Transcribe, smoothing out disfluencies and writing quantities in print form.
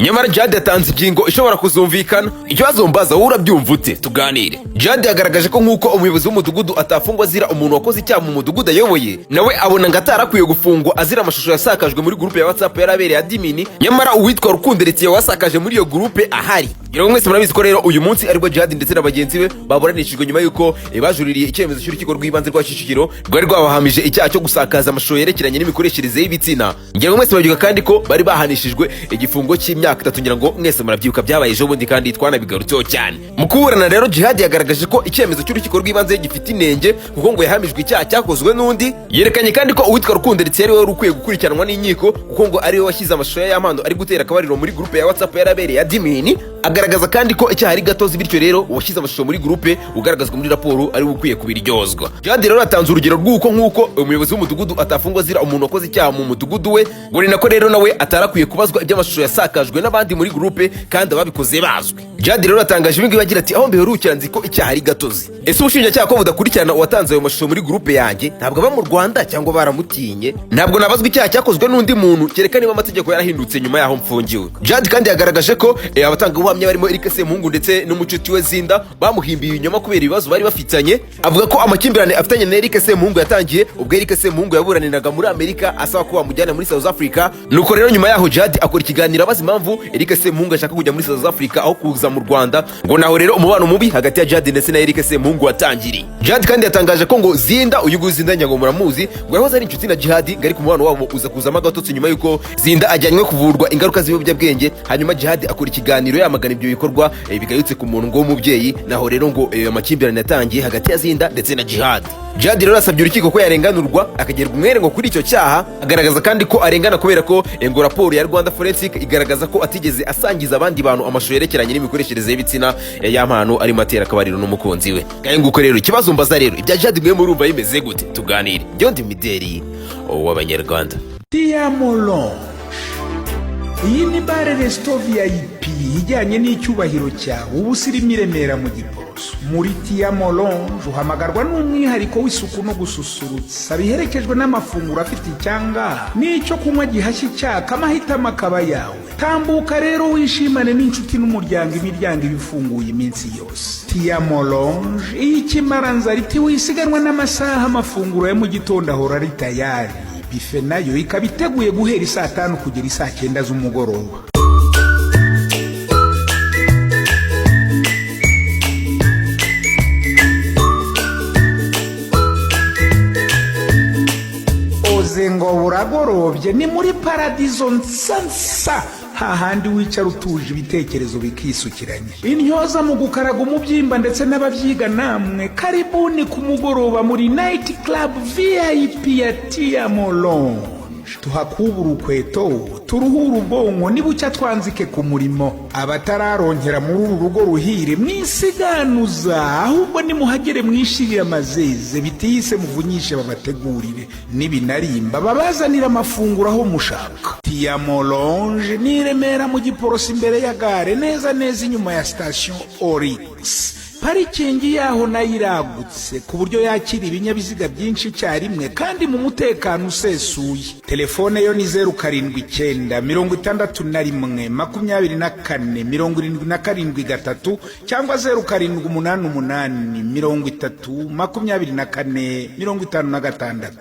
nyamara Jihad yatanze ingingo ishobora kuzumvikana. Ikibazo mbaza wowe urabyumva ute? Tuganire. Jihad yagaragaje ko nk'uko umuyobozi w'umudugudu atafungwa azira umuntu wakoze icyaha mu mudugudu ayoboye, nawe abona ngo atarakwiye gufungwa azira amashusho yasakajwe muri groupe ya WhatsApp yarabereye admin, nyamara uwitwa Rukundo Letitia wasakaje muri iyo groupe ahari. Rero mwese murabizi ko rero uyu munsi aribwo Jihad ndetse n'abagenzi be baburanishijwe nyuma yuko bajuririye icyemezo cy'urukiko rw'ibanze rwa Kicukiro rwari rwabahamije icyaha cyo gusakaza amashusho yerekeranye n'imikoreshereze y'ibitsina. Ngira mwese babyuka kandi ko bari bahanishijwe igifungo cy'imyaka 3. Ngira ngo mwese murabyibuka byabaye ejo bundi kandi twanabigarutseho cyane. Mu kuburana rero Jihad yagaragaje ko icyemezo cy'urukiko rw'ibanze gifite inenge kuko ngo yahamijwe icyaha cyakozwe n'undi. Yerekanye kandi ko uwitwa Rukundo Letitia ari we rukwiye gukurikiranwa n'inkiko kuko ngo ari we washyize amashusho y'amando ari gutera akabariro muri groupe ya WhatsApp yarabereye admin. Agaragaza kandi ko icyaha ari gatozi, bityo rero uwashyize amashusho muri groupe ugaragazwa muri raporo ari ukwiye kubiryozwa. Jihad rero atanze urugero rw'uko nk'uko umuyobozi w'umudugudu atafungwa azira umuntu wakoze icyaha mu mudugudu we, ngo ni nako rero nawe atarakwiye kubazwa iby'amashusho yasakajwe n'abandi muri groupe kandi ababikoze bazwi. Jihad rero atangaje ibingibi agira ati aho mbiherukira nzi ko icyaha ari gatozi. Ese ubushinjacyaha ko budakurikirana uwatanze ayo mashusho muri groupe yanjye ntabwo aba mu Rwanda cyangwa baramutinye? Ntabwo nabazwa icyaha cyakozwe n'undi muntu kereka niba amategeko yarahindutse nyuma yaho mfungiwe. Jihad kandi yagaragaje ko abatanga ubuhamya barimo Eric Semungu ndetse n'umucuti we Zinda bamuhimbiye ibinyoma kubera ibibazo bari bafitanye. Avuga ko amakimbirane afitanye na Eric Semungu yatangiye ubwo Eric Semungu yaburaniraga muri Amerika asaba ko bamujyana muri South Africa. Nuko rero nyuma yaho Jihad akora ikiganiro abaza impamvu Eric Semungu ashaka kujya muri South Africa aho kuza mu Rwanda, ngo naho rero umubano mubi hagati ya Jihad ndetse na Eric Semungu watangiriye. Jihad kandi yatangaje ko ngo Zinda uyu Zinda nyago muramuzi ngo yahoze ari inshuti na Jihad, ngari ku mubano wabo uza kuzama gatotsi nyuma yuko Zinda ajyanywe kuvurwa ingaruka z'ibiyobyabwenge. Hanyuma Jihad akora ikiganiro yamagana ibyo bikorwa bigayutse ku muntu ngo w'umubyeyi. Naho rero ngo amakimbirane yatangiye hagati ya Zinda ndetse na Jihad. Jihad rero asabye urukiko ko yarenganurwa akagerwa umwere ngo kuri icyo cyaha. Agaragaza kandi ko arengana kubera ko ngo raporo ya Rwanda Forensic igaragaza ko atigeze asangiza abandi bantu amashusho yerekeranye n'imikoreshereze y'ibitsina ya mpano ari matera akabariro n'umukunzi we. Kandi nguko rero ikibazo mbaza rero ibya Jihad mwe murumva bimeze gute? Tuganire. Byo ndi Mideli w'Abanyarwanda. Tiamolo. Iyi ni bare resto VIP ijyanye n'icyubahiro cyawe ubusirimu i Remera mu Giporoso. Muri Tiamolo uhamagarwa n'umwihariko w'isuku no gususurutsa biherekejwe n'amafunguro afite icyanga n'icyo kunywa gihashye icyaka, amahitamo akaba yawe. Tambuka rero wishimane n'inshuti n'umuryango, imiryango ibifunguye iminsi yose. Tiamolo ikimaranza riti wisiganwa n'amasaha, amafunguro ya mu gitondo ahora ari tayari. Bife nayo ikaba iteguye guhera saa 5 kugera saa 9 z'umugoroba. Oze ngo buragorobye ni muri Paradizo Nsansa, hahandi wicara utuje ibitekerezo bikisukiranye. Intyoza mu gukaraga umubyimba ndetse n'ababyiga namwe karibuni ku mugoroba muri Night Club VIP ya Tiamolo. Tuhakubura ukweto turuhura ubwonko nibucya twanzike ku murimo. Abatararonkera muri uru rugo ruhire mwisiganuza, ahubwo nimuhagere mwishirira amazeze bitiyise muvunyishe babategurire n'ibinarimba babazanira amafunguro aho mushaka. Tiamolo ni Remera mu Giporoso imbere ya gare neza inyuma ya station Orix. Parikingi yaho nayiragutse ku buryo yakira ibinyabiziga byinshi cyarimwe kandi mu mutekano usesuye. Telefone yo ni 079 61 24 77 cyangwa 0788 30 24 56.